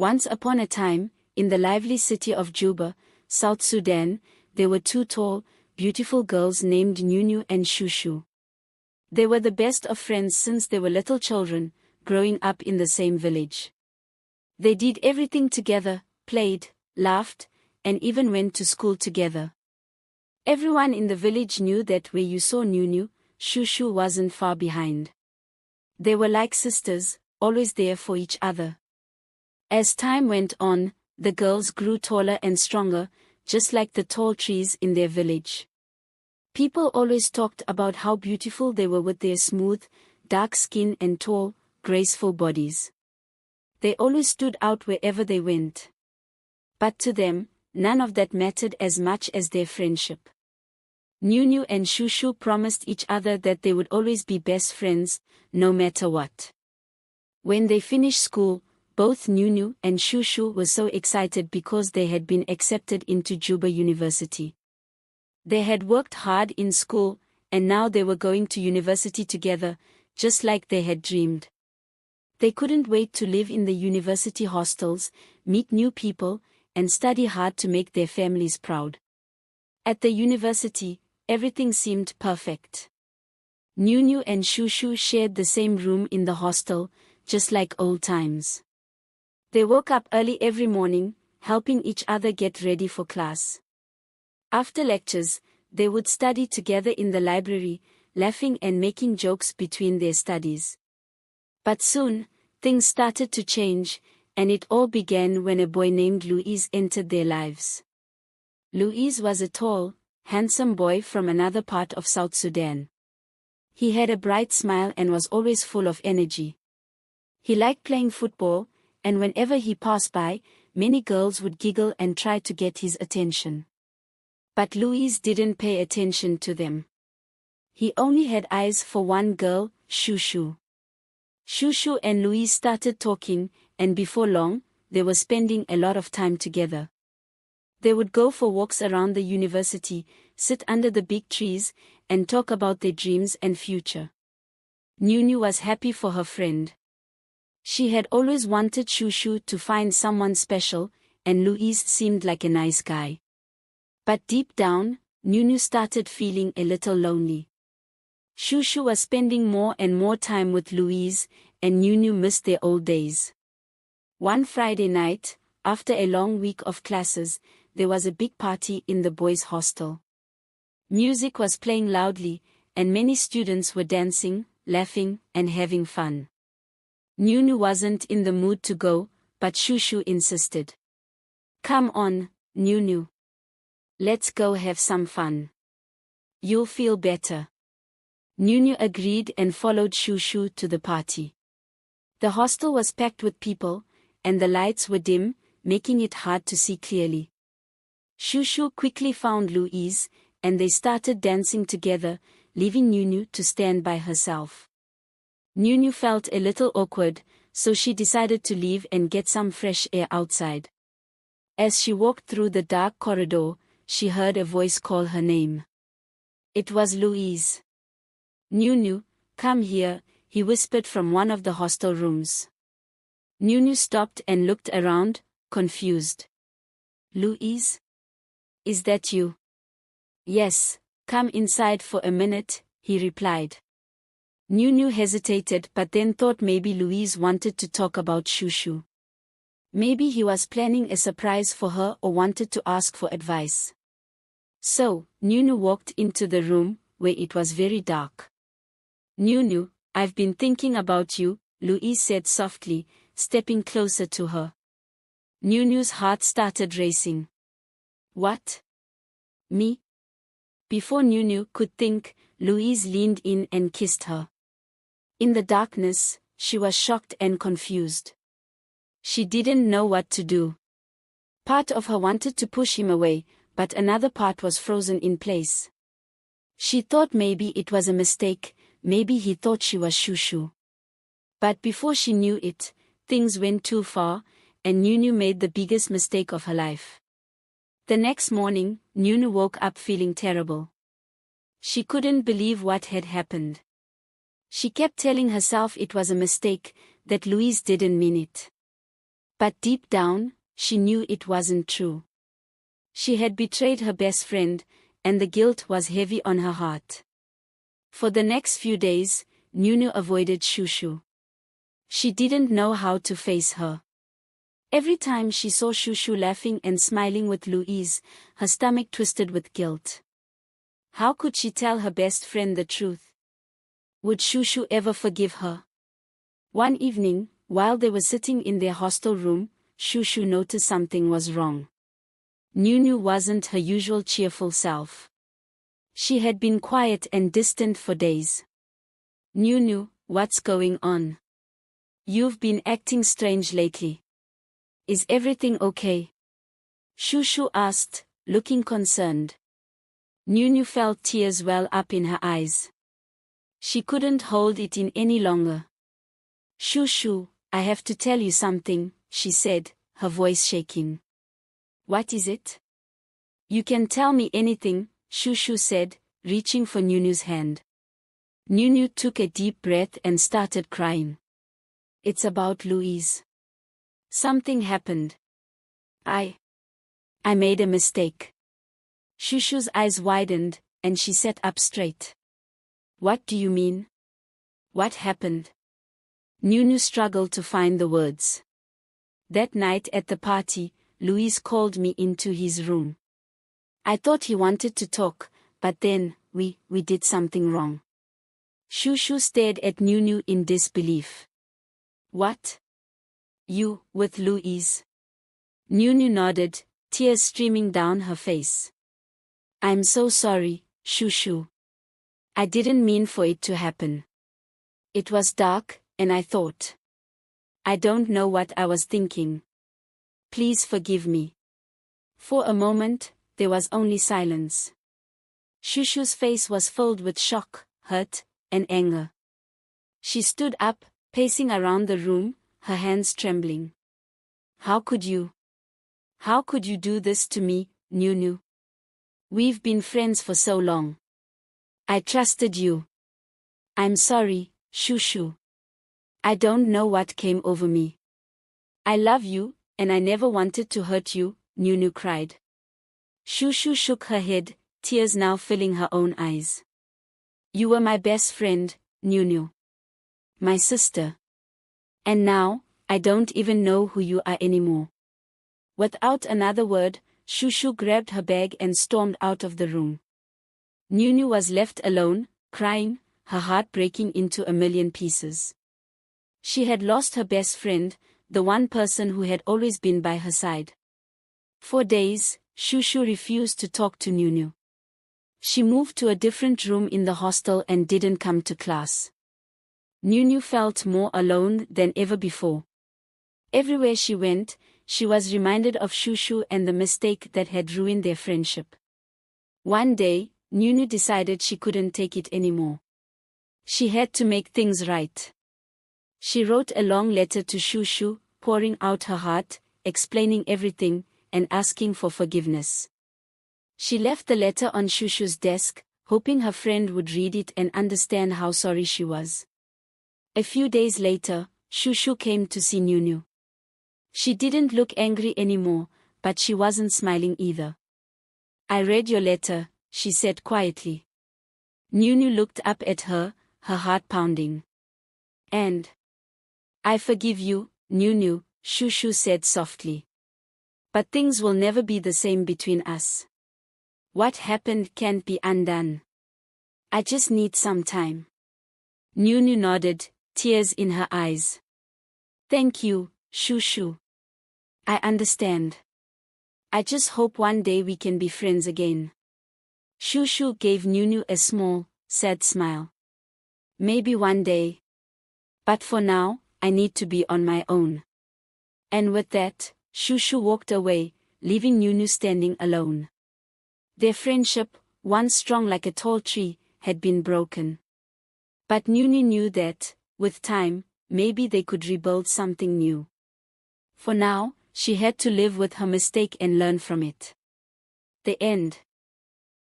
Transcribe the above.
Once upon a time, in the lively city of Juba, South Sudan, there were two tall, beautiful girls named Nunu and Shushu. They were the best of friends since they were little children, growing up in the same village. They did everything together, played, laughed, and even went to school together. Everyone in the village knew that where you saw Nunu, Shushu wasn't far behind. They were like sisters, always there for each other. As time went on, the girls grew taller and stronger, just like the tall trees in their village. People always talked about how beautiful they were with their smooth, dark skin and tall, graceful bodies. They always stood out wherever they went. But to them, none of that mattered as much as their friendship. Nunu and Shushu promised each other that they would always be best friends, no matter what. When they finished school, both Nunu and Shushu were so excited because they had been accepted into Juba University. They had worked hard in school, and now they were going to university together, just like they had dreamed. They couldn't wait to live in the university hostels, meet new people, and study hard to make their families proud. At the university, everything seemed perfect. Nunu and Shushu shared the same room in the hostel, just like old times. They woke up early every morning, helping each other get ready for class. After lectures, they would study together in the library, laughing and making jokes between their studies. But soon, things started to change, and it all began when a boy named Louise entered their lives. Louise was a tall, handsome boy from another part of South Sudan. He had a bright smile and was always full of energy. He liked playing football, and whenever he passed by, many girls would giggle and try to get his attention. But Louise didn't pay attention to them. He only had eyes for one girl, Shushu. Shushu and Louise started talking, and before long, they were spending a lot of time together. They would go for walks around the university, sit under the big trees, and talk about their dreams and future. Nunu was happy for her friend. She had always wanted Shushu to find someone special, and Louise seemed like a nice guy. But deep down, Nunu started feeling a little lonely. Shushu was spending more and more time with Louise, and Nunu missed their old days. One Friday night, after a long week of classes, there was a big party in the boys' hostel. Music was playing loudly, and many students were dancing, laughing, and having fun. Nunu wasn't in the mood to go, but Shushu insisted. "Come on, Nunu. Let's go have some fun. You'll feel better." Nunu agreed and followed Shushu to the party. The hostel was packed with people, and the lights were dim, making it hard to see clearly. Shushu quickly found Louise, and they started dancing together, leaving Nunu to stand by herself. Nunu felt a little awkward, so she decided to leave and get some fresh air outside. As she walked through the dark corridor, she heard a voice call her name. It was Louise. "Nunu, come here," he whispered from one of the hostel rooms. Nunu stopped and looked around, confused. "Louise? Is that you?" "Yes, come inside for a minute," he replied. Nunu hesitated but then thought maybe Louise wanted to talk about Shushu. Maybe he was planning a surprise for her or wanted to ask for advice. So, Nunu walked into the room, where it was very dark. "Nunu, I've been thinking about you," Louise said softly, stepping closer to her. Nunu's heart started racing. "What? Me?" Before Nunu could think, Louise leaned in and kissed her. In the darkness, she was shocked and confused. She didn't know what to do. Part of her wanted to push him away, but another part was frozen in place. She thought maybe it was a mistake, maybe he thought she was Shushu. But before she knew it, things went too far, and Nunu made the biggest mistake of her life. The next morning, Nunu woke up feeling terrible. She couldn't believe what had happened. She kept telling herself it was a mistake, that Louise didn't mean it. But deep down, she knew it wasn't true. She had betrayed her best friend, and the guilt was heavy on her heart. For the next few days, Nunu avoided Shushu. She didn't know how to face her. Every time she saw Shushu laughing and smiling with Louise, her stomach twisted with guilt. How could she tell her best friend the truth? Would Shushu ever forgive her? One evening, while they were sitting in their hostel room, Shushu noticed something was wrong. Nunu wasn't her usual cheerful self. She had been quiet and distant for days. Nunu, what's going on? You've been acting strange lately. Is everything okay? Shushu asked, looking concerned. Nunu felt tears well up in her eyes. She couldn't hold it in any longer. Shushu, I have to tell you something, she said, her voice shaking. What is it? You can tell me anything, Shushu said, reaching for Nunu's hand. Nunu took a deep breath and started crying. It's about Louise. Something happened. I made a mistake. Shushu's eyes widened, and she sat up straight. What do you mean? What happened? Nunu struggled to find the words. That night at the party, Louise called me into his room. I thought he wanted to talk, but then, we did something wrong. Shushu stared at Nunu in disbelief. What? You, with Louise? Nunu nodded, tears streaming down her face. I'm so sorry, Shushu. I didn't mean for it to happen. It was dark, and I thought. I don't know what I was thinking. Please forgive me. For a moment, there was only silence. Shushu's face was filled with shock, hurt, and anger. She stood up, pacing around the room, her hands trembling. How could you? How could you do this to me, Nunu? We've been friends for so long. I trusted you. I'm sorry, Shushu. I don't know what came over me. I love you, and I never wanted to hurt you, Nunu cried. Shushu shook her head, tears now filling her own eyes. You were my best friend, Nunu. My sister. And now, I don't even know who you are anymore. Without another word, Shushu grabbed her bag and stormed out of the room. Nunu was left alone, crying, her heart breaking into a million pieces. She had lost her best friend, the one person who had always been by her side. For days, Shushu refused to talk to Nunu. She moved to a different room in the hostel and didn't come to class. Nunu felt more alone than ever before. Everywhere she went, she was reminded of Shushu and the mistake that had ruined their friendship. One day, Nunu decided she couldn't take it anymore. She had to make things right. She wrote a long letter to Shushu, pouring out her heart, explaining everything, and asking for forgiveness. She left the letter on Shushu's desk, hoping her friend would read it and understand how sorry she was. A few days later, Shushu came to see Nunu. She didn't look angry anymore, but she wasn't smiling either. I read your letter, she said quietly. Nunu looked up at her, her heart pounding. And I forgive you, Nunu, Shushu said softly. But things will never be the same between us. What happened can't be undone. I just need some time. Nunu nodded, tears in her eyes. Thank you, Shushu. I understand. I just hope one day we can be friends again. Shushu gave Nunu a small, sad smile. Maybe one day. But for now, I need to be on my own. And with that, Shushu walked away, leaving Nunu standing alone. Their friendship, once strong like a tall tree, had been broken. But Nunu knew that, with time, maybe they could rebuild something new. For now, she had to live with her mistake and learn from it. The end.